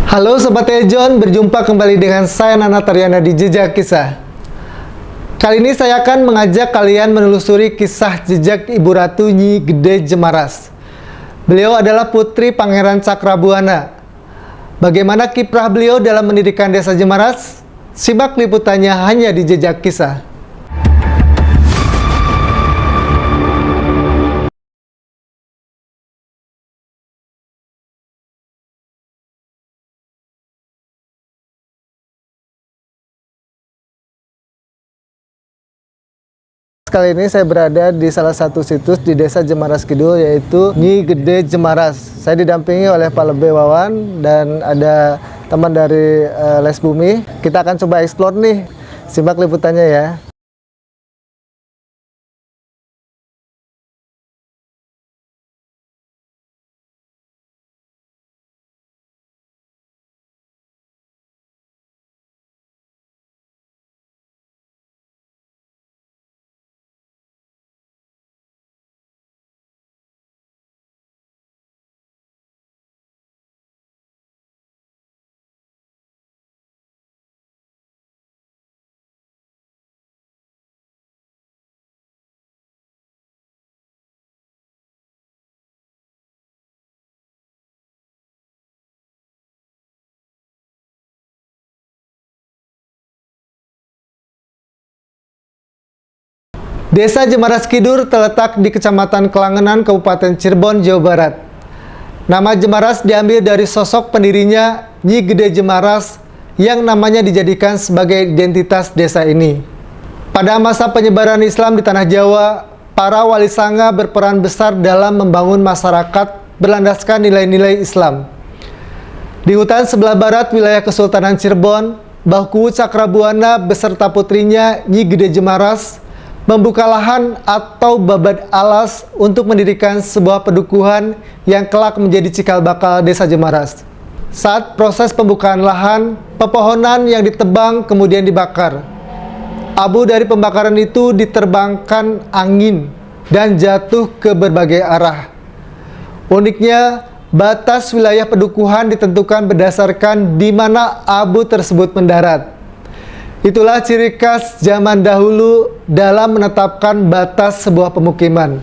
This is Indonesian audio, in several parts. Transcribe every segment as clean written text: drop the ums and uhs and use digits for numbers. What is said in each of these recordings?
Halo Sobat Tejon, berjumpa kembali dengan saya Nana Taryana di Jejak Kisah. Kali ini saya akan mengajak kalian menelusuri kisah jejak Ibu Ratu Nyi Gede Jemaras. Beliau adalah putri Pangeran Cakrabuana. Bagaimana kiprah beliau dalam mendirikan desa Jemaras? Simak liputannya hanya di Jejak Kisah. Kali ini saya berada di salah satu situs di desa Jemaras Kidul, yaitu Nyi Gede Jemaras. Saya didampingi oleh Pak Lebe Wawan dan ada teman dari Les Bumi. Kita akan coba explore nih. Simak liputannya ya. Desa Jemaras Kidul terletak di Kecamatan Kelangenan, Kabupaten Cirebon, Jawa Barat. Nama Jemaras diambil dari sosok pendirinya, Nyi Gede Jemaras, yang namanya dijadikan sebagai identitas desa ini. Pada masa penyebaran Islam di Tanah Jawa, para wali sanga berperan besar dalam membangun masyarakat berlandaskan nilai-nilai Islam. Di hutan sebelah barat wilayah Kesultanan Cirebon, Mbah Kuwu Cakrabuana beserta putrinya Nyi Gede Jemaras membuka lahan atau babad alas untuk mendirikan sebuah pedukuhan yang kelak menjadi cikal bakal desa Jemaras. Saat proses pembukaan lahan, pepohonan yang ditebang kemudian dibakar. Abu dari pembakaran itu diterbangkan angin dan jatuh ke berbagai arah. Uniknya, batas wilayah pedukuhan ditentukan berdasarkan di mana abu tersebut mendarat. Itulah ciri khas zaman dahulu dalam menetapkan batas sebuah pemukiman.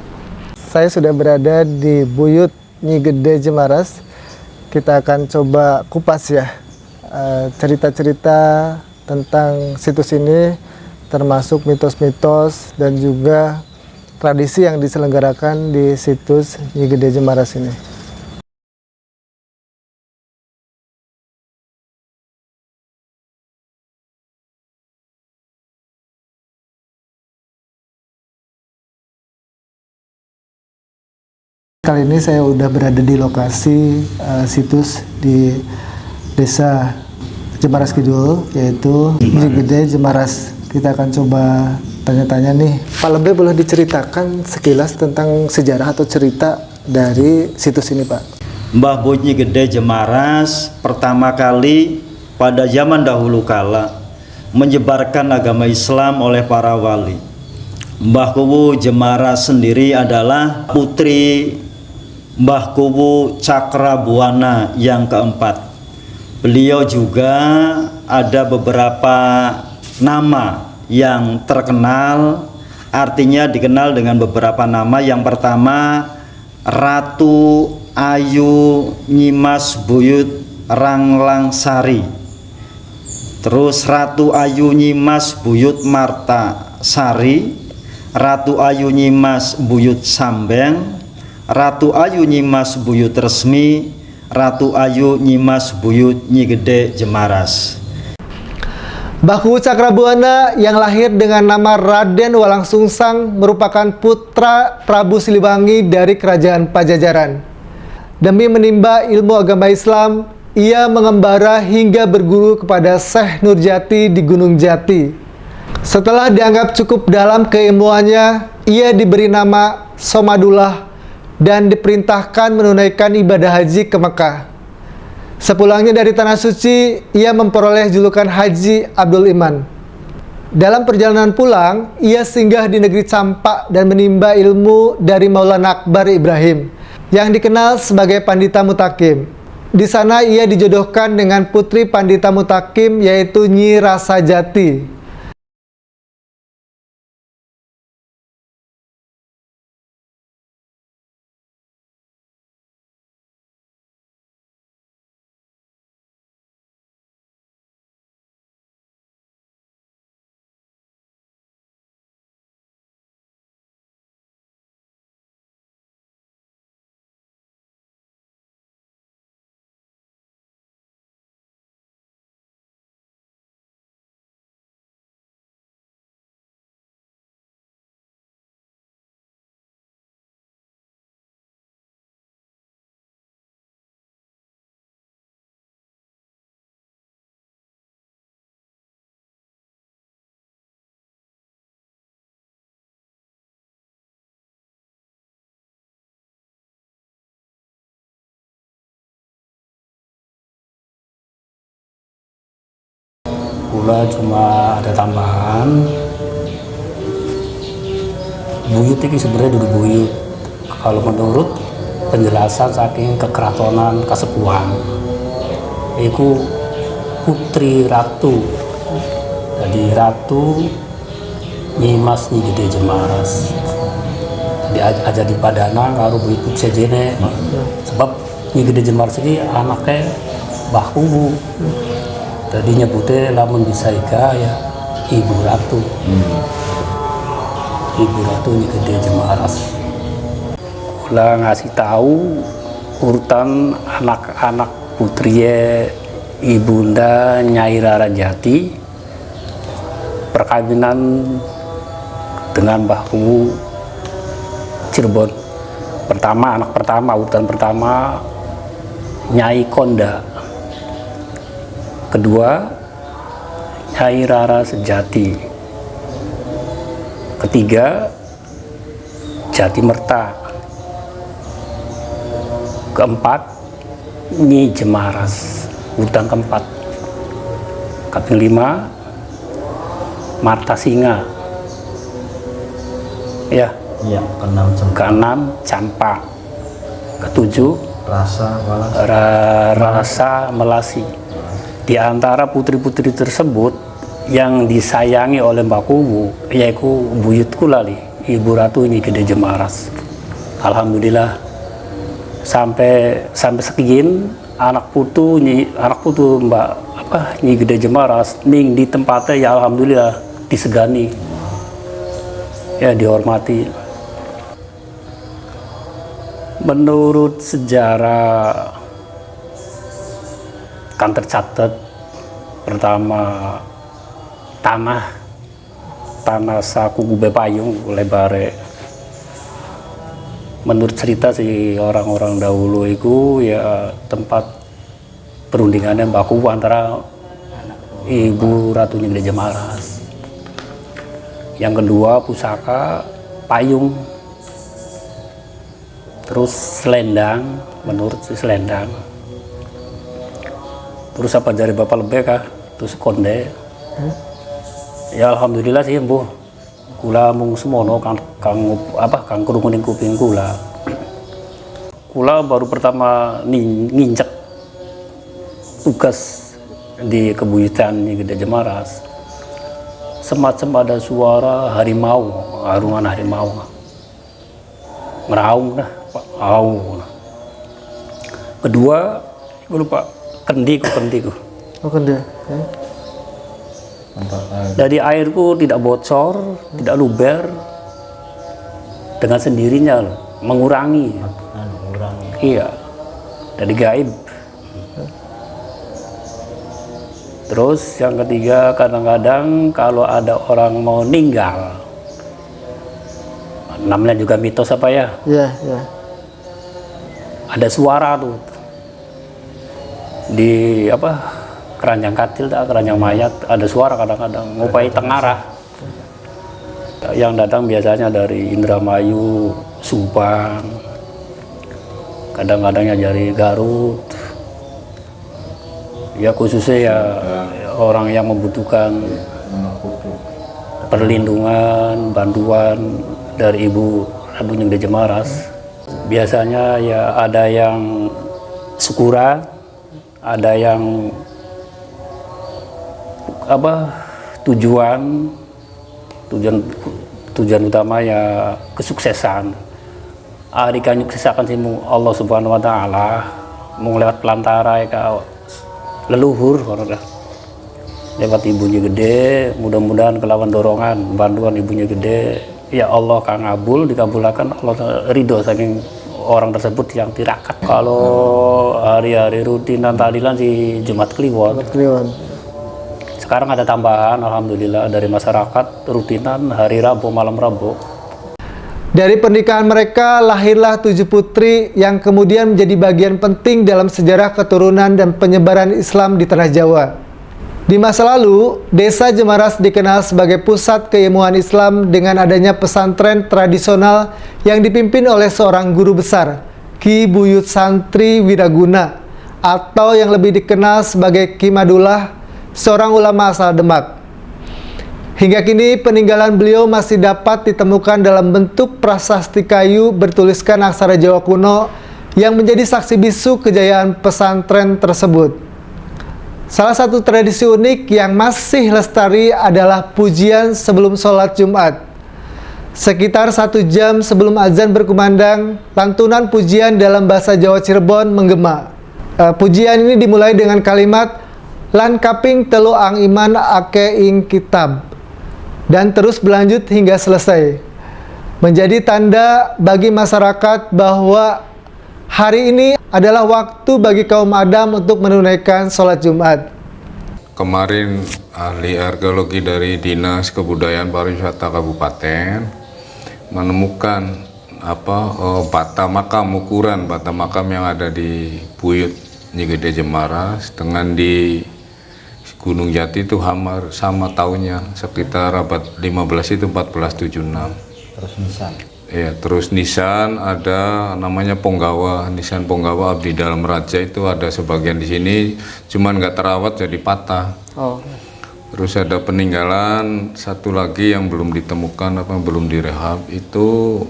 Saya sudah berada di Buyut Nyi Gede Jemaras. Kita akan coba kupas ya cerita-cerita tentang situs ini, termasuk mitos-mitos dan juga tradisi yang diselenggarakan di situs Nyi Gede Jemaras ini. Kali ini saya udah berada di lokasi situs di desa Jemaras Kidul, yaitu Nyi Gede Jemaras. Kita akan coba tanya-tanya nih. Pak Lebe, boleh diceritakan sekilas tentang sejarah atau cerita dari situs ini, Pak? Mbah Boy Nyi Gede Jemaras pertama kali pada zaman dahulu kala menyebarkan agama Islam oleh para wali. Mbah Kuwu Jemaras sendiri adalah putri Mbah Kuwu Cakrabuana yang keempat. Beliau juga ada beberapa nama yang terkenal, artinya dikenal dengan beberapa nama. Yang pertama, Ratu Ayu Nyimas Buyut Ranglangsari. Terus Ratu Ayu Nyimas Buyut Marta Sari, Ratu Ayu Nyimas Buyut Sambeng, Ratu Ayu Nyimas Buyut Resmi, Ratu Ayu Nyimas Buyut Nyi Gede Jemaras. Mbah Kuwu Cakrabuana yang lahir dengan nama Raden Walang Sungsang merupakan putra Prabu Siliwangi dari Kerajaan Pajajaran. Demi menimba ilmu agama Islam, ia mengembara hingga berguru kepada Syekh Nurjati di Gunung Jati. Setelah dianggap cukup dalam keilmuannya, ia diberi nama Somadullah dan diperintahkan menunaikan ibadah haji ke Mekah. Sepulangnya dari Tanah Suci, ia memperoleh julukan Haji Abdul Iman. Dalam perjalanan pulang, ia singgah di negeri Campak dan menimba ilmu dari Maulana Akbar Ibrahim, yang dikenal sebagai Pandita Mutakim. Di sana ia dijodohkan dengan putri Pandita Mutakim yaitu Nyi Rasajati. Kula cuma ada tambahan, buyut ini sebenarnya dulu buyut. Kalau menurut penjelasan saking kekeratonan Kasepuhan, itu putri ratu. Jadi ratu Nyimas Nyi Gede Jemaras. Jadi aja di Padana karo buyut sejene. Sebab Nyi Gede Jemaras ini anaknya Mbah Kuwu. Tadi nyebutnya lamun bisa ika ya Ibu Ratu. Ibu Ratu Nyi Gede Jemaras. Kula ngasih tahu urutan anak-anak putriye Ibunda Nyai Rarajati perkawinan dengan Mbah Kuwu Cirebon. Pertama, anak pertama, urutan pertama Nyai Konda. Kedua, Nyai Rarasejati. Ketiga, Jati Merta. Keempat, Nyi Jemaras, urutan keempat. Kaping 5, Marta Singa. Ya. Iya, keenam Keenam, Campa. Ketujuh, Rasa Melasi. Di antara putri-putri tersebut yang disayangi oleh Mbah Kuwu yaitu buyut kula li, Ibu Ratu Nyi Gede Jemaras. Alhamdulillah sampai sekian anak putu Nyi Gede Jemaras ning di tempatnya ya alhamdulillah disegani. Ya dihormati. Menurut sejarah kan tercatat pertama tanah saku Gube Payung lebare. Menurut cerita si orang-orang dahulu itu ya tempat perundingannya Mbah Kuwu antara Ibu Ratu Nyi Gede Jemaras. Yang kedua pusaka payung, terus selendang, menurut si selendang. Terus apa jari bapak lebih kah? Terus konde. Ya alhamdulillah sih Bu. Kula mung semono kang krunguning kuping kula. Kula baru pertama nginjek tugas di kebuyutan Nyi Gede Jemaras. Semacam ada suara harimau, harungan harimau. Ngeraung dah, Pak. Kedua, gue lupa kendiku. Oh, kendi. Jadi airku tidak bocor, tidak luber, dengan sendirinya loh, mengurangi. Iya, jadi gaib. Terus yang ketiga, kadang-kadang kalau ada orang mau meninggal, namanya juga mitos apa ya? Iya. Ada suara tuh di keranjang katil, keranjang mayat, ada suara kadang-kadang ngupai tengarah. Yang datang biasanya dari Indramayu, Subang, kadang-kadangnya dari Garut. Ya khususnya ya orang yang membutuhkan perlindungan, bantuan dari Ibu Ratu Nyi Gede Jemaras. Biasanya ya ada yang syukuran, ada yang tujuan utama ya kesuksesan. Ari kan nyuksesakan sih Allah Subhanahu wa taala mau lewat pelantara ya leluhur lewat ibunya gede, mudah-mudahan kelawan dorongan bantuan ibunya gede ya Allah kang ngabul dikabulkan Allah ridho saking orang tersebut yang tirakat. Kalau hari-hari rutinan tahlilan si Jumat Kliwon. Sekarang ada tambahan alhamdulillah dari masyarakat rutinan hari Rabu malam Rabu. Dari pernikahan mereka lahirlah 7 putri yang kemudian menjadi bagian penting dalam sejarah keturunan dan penyebaran Islam di tanah Jawa. Di masa lalu, Desa Jemaras dikenal sebagai pusat keilmuan Islam dengan adanya pesantren tradisional yang dipimpin oleh seorang guru besar, Ki Buyut Santri Wiraguna, atau yang lebih dikenal sebagai Ki Madullah, seorang ulama asal Demak. Hingga kini peninggalan beliau masih dapat ditemukan dalam bentuk prasasti kayu bertuliskan aksara Jawa kuno yang menjadi saksi bisu kejayaan pesantren tersebut. Salah satu tradisi unik yang masih lestari adalah pujian sebelum sholat Jumat. Sekitar 1 jam sebelum azan berkumandang, lantunan pujian dalam bahasa Jawa Cirebon menggema. Pujian ini dimulai dengan kalimat lan kaping telu ang iman ake ing kitab dan terus berlanjut hingga selesai, menjadi tanda bagi masyarakat bahwa hari ini adalah waktu bagi kaum Adam untuk menunaikan sholat Jumat. Kemarin ahli arkeologi dari Dinas Kebudayaan Pariwisata Kabupaten menemukan bata makam, ukuran bata makam yang ada di Buyut Nyi Gede Jemaras dengan di Gunung Jati itu hampir sama tahunnya, sekitar abad 15 itu 1476. Terus nisan. Ya, terus nisan ada namanya Ponggawa, nisan Ponggawa Abdi Dalam Raja itu ada sebagian di sini, cuman nggak terawat jadi patah. Terus ada peninggalan satu lagi yang belum ditemukan belum direhab, itu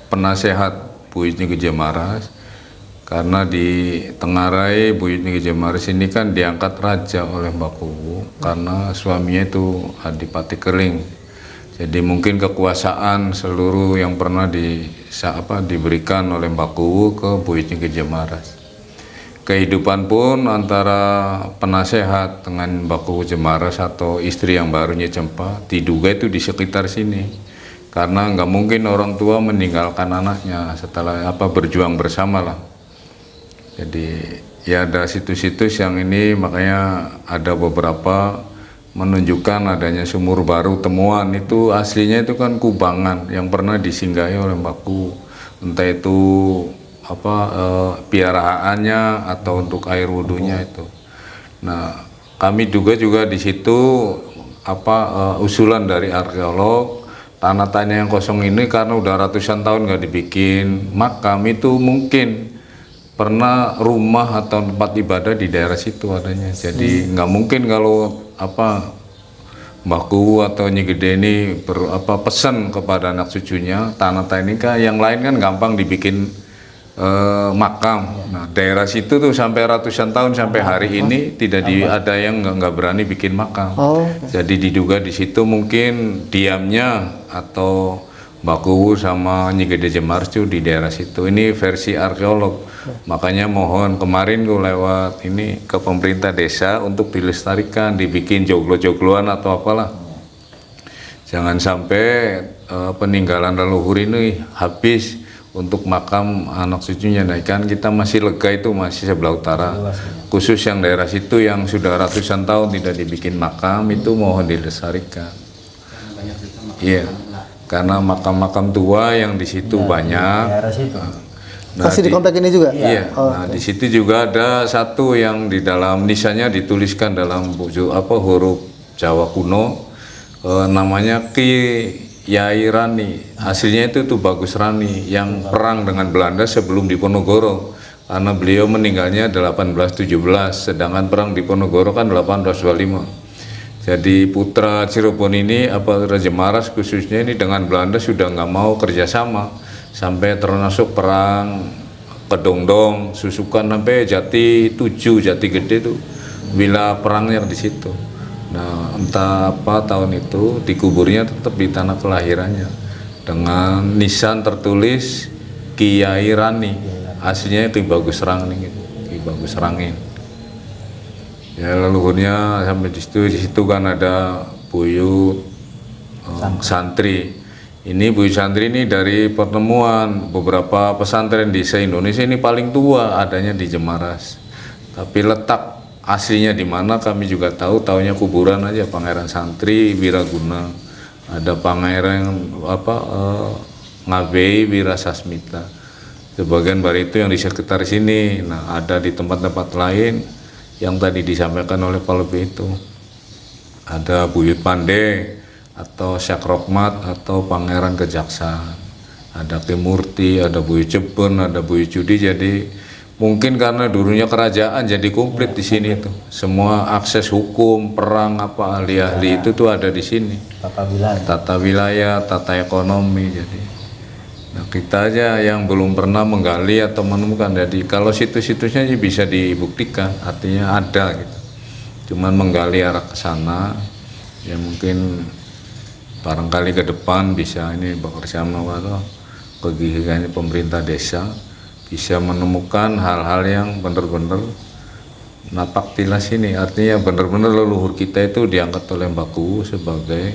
penasehat Buyut Nyi Gede Jemaras. Karena di Tengarai Buyut Nyi Gede Jemaras ini kan diangkat raja oleh Mbah Kuwu karena suaminya itu Adipati Keling. Jadi mungkin kekuasaan seluruh yang pernah diberikan oleh Mbah Kuwu ke Buyut Nyi Gede Jemaras. Kehidupan pun antara penasehat dengan Mbah Kuwu Jemaras atau istri yang baru Nyi Cempa diduga itu di sekitar sini. Karena nggak mungkin orang tua meninggalkan anaknya setelah berjuang bersama lah. Jadi ya ada situs-situs yang ini, makanya ada beberapa menunjukkan adanya sumur baru temuan. Itu aslinya itu kan kubangan yang pernah disinggahi oleh Mbah Kuwu, entah itu piaraannya atau untuk air wudhunya itu. Nah, kami juga di situ usulan dari arkeolog, tanah-tanah yang kosong ini karena udah ratusan tahun nggak dibikin makam, itu mungkin pernah rumah atau tempat ibadah di daerah situ adanya. Jadi nggak mungkin kalau Mbah Kuwu atau Nyi Gede ini pesan kepada anak cucunya tanah ini kan yang lain kan gampang dibikin makam. Nah, daerah situ tuh sampai ratusan tahun sampai hari ini tidak ada yang nggak berani bikin makam. Jadi diduga di situ mungkin diamnya atau Mbah Kuwu sama Nyi Gede Jemaras itu di daerah situ. Ini versi arkeolog. Makanya mohon kemarin gue lewat ini ke pemerintah desa untuk dilestarikan, dibikin joglo-jogloan atau apalah. Jangan sampai peninggalan leluhur ini habis untuk makam anak cucunya. Nah, kan kita masih lega itu masih sebelah utara. Khusus yang daerah situ yang sudah ratusan tahun tidak dibikin makam itu mohon dilestarikan. Iya. Karena makam-makam tua yang di situ banyak. Nah, masih di komplek ini juga? Iya. Di situ juga ada satu yang di dalam nisannya dituliskan dalam huruf Jawa kuno, namanya Ki Yai Rani. Aslinya itu tuh Bagus Rani yang perang dengan Belanda sebelum Diponegoro. Karena beliau meninggalnya 1817, sedangkan perang Diponegoro kan 1825. Jadi putra Cirebon ini Raja Jemaras khususnya ini dengan Belanda sudah nggak mau kerjasama sampai termasuk perang Kedongdong, Susukan sampai Jati 7, Jati Gede tuh villa perangnya di situ. Nah, entah apa tahun itu dikuburnya tetap di tanah kelahirannya dengan nisan tertulis Kiai Rani, aslinya Ki Bagus Rangin gitu. Ki Bagus Rangin. Ya leluhurnya sampai di situ kan ada buyut santri. Ini buyut santri ini dari pertemuan beberapa pesantren di se-Indonesia, ini paling tua adanya di Jemaras. Tapi letak aslinya di mana kami juga taunya kuburan aja Pangeran Santri Wiraguna. Ada Pangeran Ngabei Wirasasmita. Sebagian dari itu yang di sekitar sini. Nah, ada di tempat-tempat lain yang tadi disampaikan oleh Pak Lebih itu. Ada Buyut Pandey atau Syak Rokmat atau Pangeran Kejaksaan. Ada Ki Murti, ada Buyut Jebon, ada Buyut Judi. Jadi mungkin karena dulunya kerajaan jadi komplit di sini tuh. Semua akses hukum, perang apa ahli-ahli itu tuh ada di sini. Tata wilayah, tata ekonomi jadi. Nah, kita aja yang belum pernah menggali atau menemukan. Jadi kalau situs-situsnya bisa dibuktikan, artinya ada gitu. Cuman menggali arah ke sana, ya mungkin barangkali ke depan bisa ini bekerjasama atau kegiatan pemerintah desa bisa menemukan hal-hal yang benar-benar napak tilas ini. Artinya benar-benar leluhur kita itu diangkat oleh Mbah Kuwu sebagai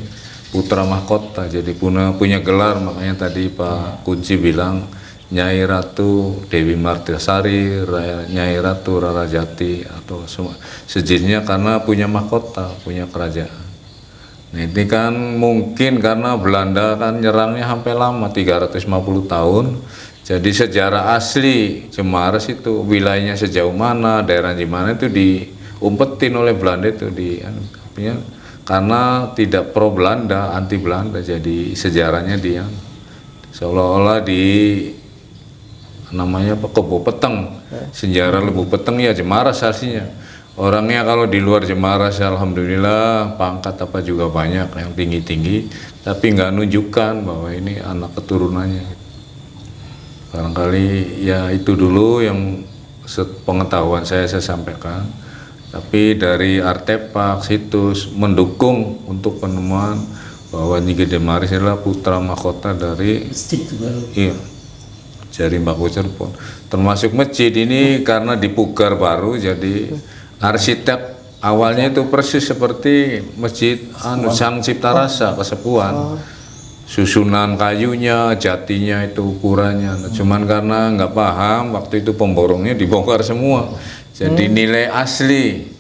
putra mahkota, jadi punya gelar. Makanya tadi Pak Kunci bilang Nyai Ratu Dewi Martasari, Nyai Ratu Rarajati atau sejenisnya karena punya mahkota, punya kerajaan. Nah, ini kan mungkin karena Belanda kan nyerangnya sampai lama 350 tahun. Jadi sejarah asli Jemaras itu wilayahnya sejauh mana, daerah di mana itu diumpetin oleh Belanda itu karena tidak pro Belanda, anti Belanda. Jadi sejarahnya dia seolah-olah di namanya Kebo Peteng, sejarah Lebu Peteng ya Jemaras aslinya. Orangnya kalau di luar Jemaras alhamdulillah pangkat apa juga banyak yang tinggi-tinggi, tapi nggak nunjukkan bahwa ini anak keturunannya. Barangkali ya itu dulu yang pengetahuan saya sampaikan. Tapi dari artefak, situs mendukung untuk penemuan bahwa Nyi Gede Maris adalah putra mahkota dari Jari Mbah Cirebon. Termasuk masjid ini karena dipugar baru, jadi arsitek awalnya itu persis seperti masjid Sang Cipta Rasa Kesepuhan. Susunan kayunya, jatinya itu ukurannya. Nah, cuman karena nggak paham, waktu itu pemborongnya dibongkar semua. Jadi nilai asli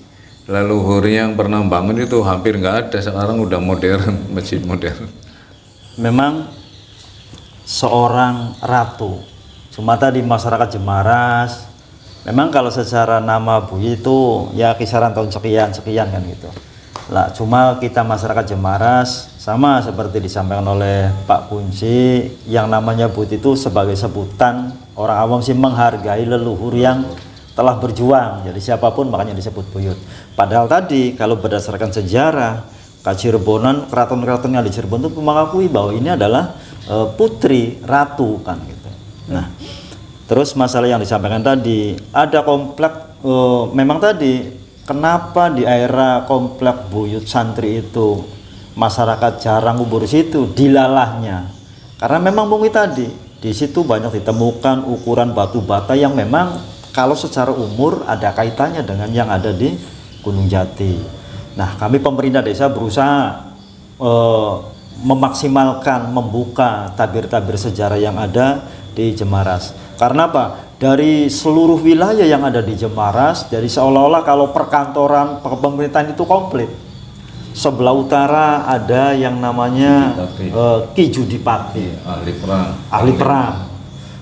leluhur yang pernah bangun itu hampir nggak ada. Sekarang udah modern, masjid modern. Memang seorang ratu. Cuma tadi masyarakat Jemaras, memang kalau secara nama Buyut itu ya kisaran tahun sekian kan gitu. Lah, cuma kita masyarakat Jemaras sama seperti disampaikan oleh Pak Kunci, yang namanya Buyut itu sebagai sebutan orang awam sih menghargai leluhur yang telah berjuang. Jadi siapapun makanya disebut Buyut. Padahal tadi kalau berdasarkan sejarah Kacirebonan, keraton-keraton yang di Cirebon itu mengakui bahwa ini adalah putri ratu kan gitu. Nah, terus masalah yang disampaikan tadi ada komplek memang tadi kenapa di era komplek Buyut Santri itu masyarakat jarang kubur situ dilalahnya? Karena memang mungkin tadi di situ banyak ditemukan ukuran batu bata yang memang kalau secara umur ada kaitannya dengan yang ada di Gunung Jati. Nah, kami pemerintah desa berusaha memaksimalkan, membuka tabir-tabir sejarah yang ada di Jemaras. Karena apa? Dari seluruh wilayah yang ada di Jemaras, dari seolah-olah kalau perkantoran pemerintahan itu komplit. Sebelah utara ada yang namanya Ki Judipati, ahli perang.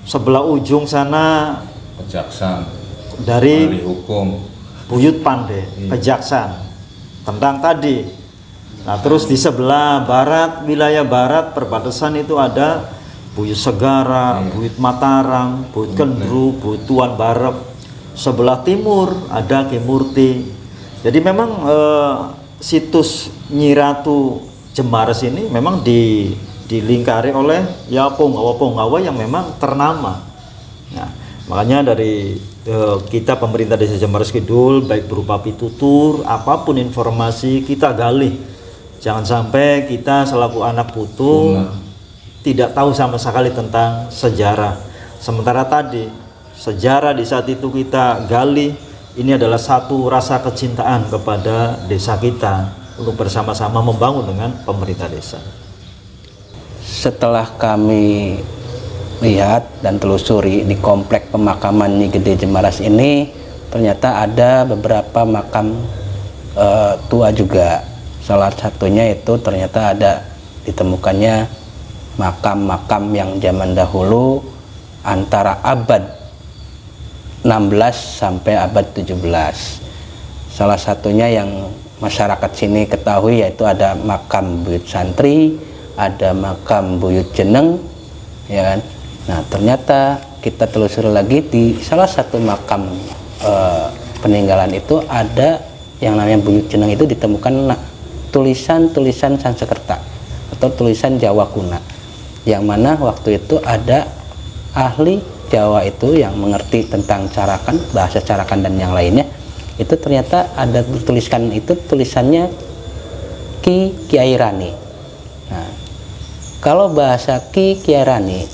Sebelah ujung sana Kejaksaan, dari ahli hukum, Buyut Pandey, Kejaksaan tentang tadi. Nah, terus di sebelah barat, wilayah barat perbatasan itu ada Buyut Segara, Buyut Mataram, Buyut Kendru, Buyut Tuan Barep. Sebelah timur ada Ki Murti. Jadi memang situs Nyi Ratu Jemaras ini memang dilingkari oleh ya penggawa-penggawa yang memang ternama. Nah, Makanya dari kita pemerintah Desa Jemaras Kidul, baik berupa pitutur, apapun informasi kita gali. Jangan sampai kita selaku anak putu tidak tahu sama sekali tentang sejarah. Sementara tadi sejarah di saat itu kita gali, ini adalah satu rasa kecintaan kepada desa kita untuk bersama-sama membangun dengan pemerintah desa. Setelah kami lihat dan telusuri di komplek pemakaman Nyi Gede Jemaras ini, ternyata ada beberapa makam tua juga. Salah satunya itu ternyata ada ditemukannya makam-makam yang zaman dahulu antara abad 16 sampai abad 17. Salah satunya yang masyarakat sini ketahui yaitu ada makam Buyut Santri, ada makam Buyut Jeneng, ya kan. Nah, ternyata kita telusuri lagi di salah satu makam peninggalan itu ada yang namanya Buyut Jeneng, itu ditemukan tulisan-tulisan Sanskerta atau tulisan Jawa kuna, yang mana waktu itu ada ahli Jawa itu yang mengerti tentang carakan, bahasa carakan dan yang lainnya, itu ternyata ada tuliskan itu tulisannya Kiai Rani. Nah, kalau bahasa Kiai Rani,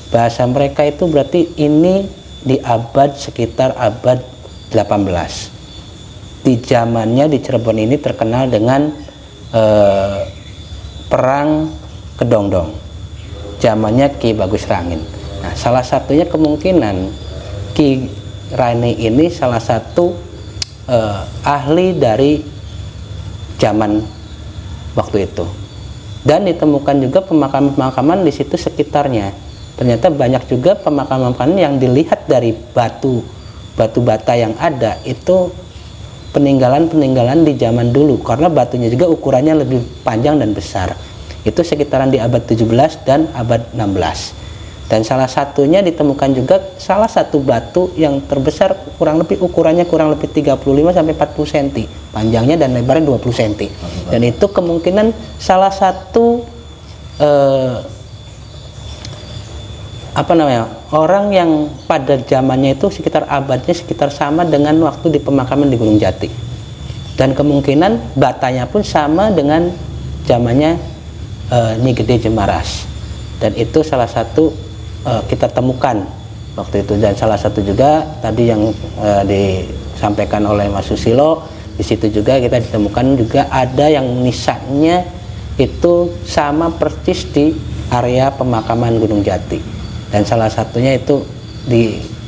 bahasa mereka itu berarti ini di abad sekitar abad 18. Di zamannya di Cirebon ini terkenal dengan perang Kedongdong, zamannya Ki Bagus Rangin. Nah, salah satunya kemungkinan Ki Rani ini salah satu ahli dari zaman waktu itu. Dan ditemukan juga pemakaman-pemakaman di situ sekitarnya. Ternyata banyak juga pemakaman-pemakaman yang dilihat dari batu bata yang ada itu peninggalan-peninggalan di zaman dulu, karena batunya juga ukurannya lebih panjang dan besar. Itu sekitaran di abad 17 dan abad 16. Dan salah satunya ditemukan juga salah satu batu yang terbesar ukurannya kurang lebih 35 sampai 40 cm, panjangnya dan lebarnya 20 cm. Dan itu kemungkinan salah satu orang yang pada zamannya itu sekitar abadnya sekitar sama dengan waktu di pemakaman di Gunung Jati. Dan kemungkinan batanya pun sama dengan zamannya Nyi Gede Jemaras. Dan itu salah satu kita temukan waktu itu. Dan salah satu juga tadi yang disampaikan oleh Mas Susilo, di situ juga kita ditemukan juga ada yang nisannya itu sama persis di area pemakaman Gunung Jati. Dan salah satunya itu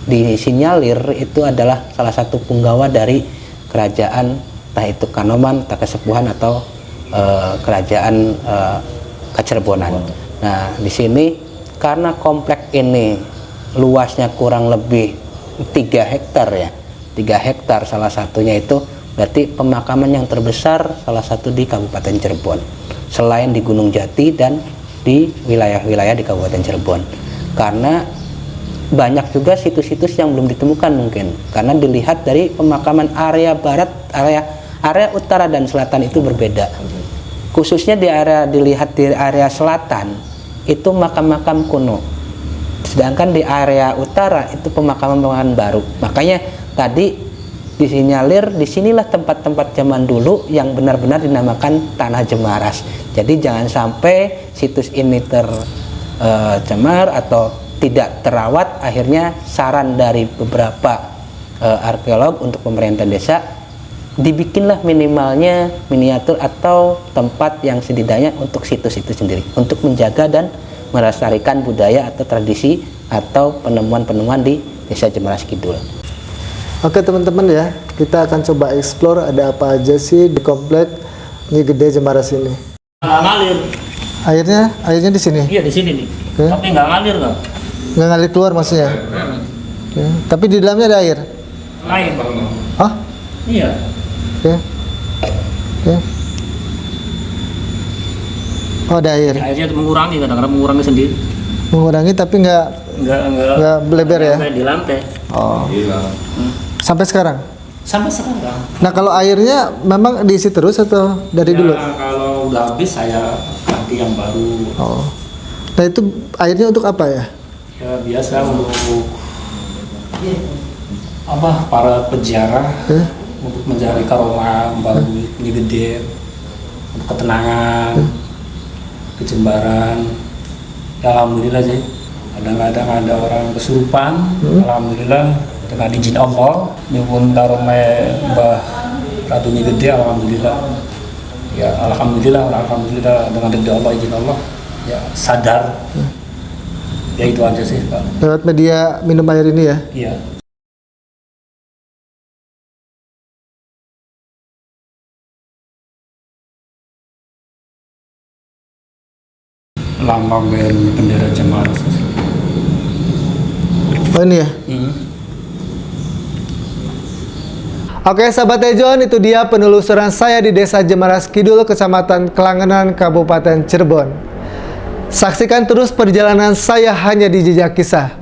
disinyalir itu adalah salah satu punggawa dari kerajaan, entah itu Kanoman, entah Kasepuhan atau kerajaan Kacerbonan. Nah, di sini karena komplek ini luasnya kurang lebih 3 hektar ya, 3 hektar salah satunya itu berarti pemakaman yang terbesar salah satu di Kabupaten Cirebon, selain di Gunung Jati dan di wilayah-wilayah di Kabupaten Cirebon. Karena banyak juga situs-situs yang belum ditemukan mungkin, karena dilihat dari pemakaman area barat, area utara dan selatan itu berbeda. Khususnya dilihat di area selatan itu makam-makam kuno, sedangkan di area utara itu pemakaman-pemakaman baru. Makanya tadi disinyalir disinilah tempat-tempat zaman dulu yang benar-benar dinamakan Tanah Jemaras. Jadi jangan sampai situs ini tercemar atau tidak terawat. Akhirnya saran dari beberapa arkeolog untuk pemerintah desa, dibikinlah minimalnya miniatur atau tempat yang setidaknya untuk situs itu sendiri, untuk menjaga dan melestarikan budaya atau tradisi atau penemuan-penemuan di Desa Jemaras Kidul. Oke teman-teman ya, kita akan coba explore ada apa aja sih di komplek Nyi Gede Jemaras ini. Ngalir. Airnya di sini? Iya, di sini nih. Oke. Tapi nggak ngalir nggak? Nggak ngalir keluar maksudnya? Oke. Tapi di dalamnya ada air? Air. Hah? Iya. Oke. Oke. Oh, ada air. Airnya itu mengurangi, kadang-kadang mengurangi sendiri. Mengurangi tapi nggak lebar ya? Sampai di lantai. Oh. Sampai sekarang? Sampai sekarang. Nah, kalau airnya memang diisi terus atau dari dulu? Kalau udah habis saya ganti yang baru. Oh. Nah, itu airnya untuk apa ya? Ya biasa untuk para peziarah untuk mencari karomah baru ini gede, untuk ketenangan, kejembaran. Ya, alhamdulillah sih. Kadang-kadang ada orang kesurupan, alhamdulillah dengan izin Allah, nyuwun karomah Mbah Ratu ini gede, alhamdulillah. Ya alhamdulillah dengan ridha Allah, izin Allah, ya sadar. Ya itu aja sih Pak. Lewat media minum air ini ya. Iya. Lambang bendera Jemaras. Oh ini ya. Oke sahabat Tejon, itu dia penelusuran saya di Desa Jemaras Kidul, Kecamatan Kelangenan, Kabupaten Cirebon. Saksikan terus perjalanan saya hanya di Jejak Kisah.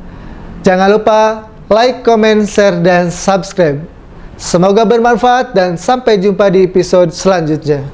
Jangan lupa like, comment, share, dan subscribe. Semoga bermanfaat dan sampai jumpa di episode selanjutnya.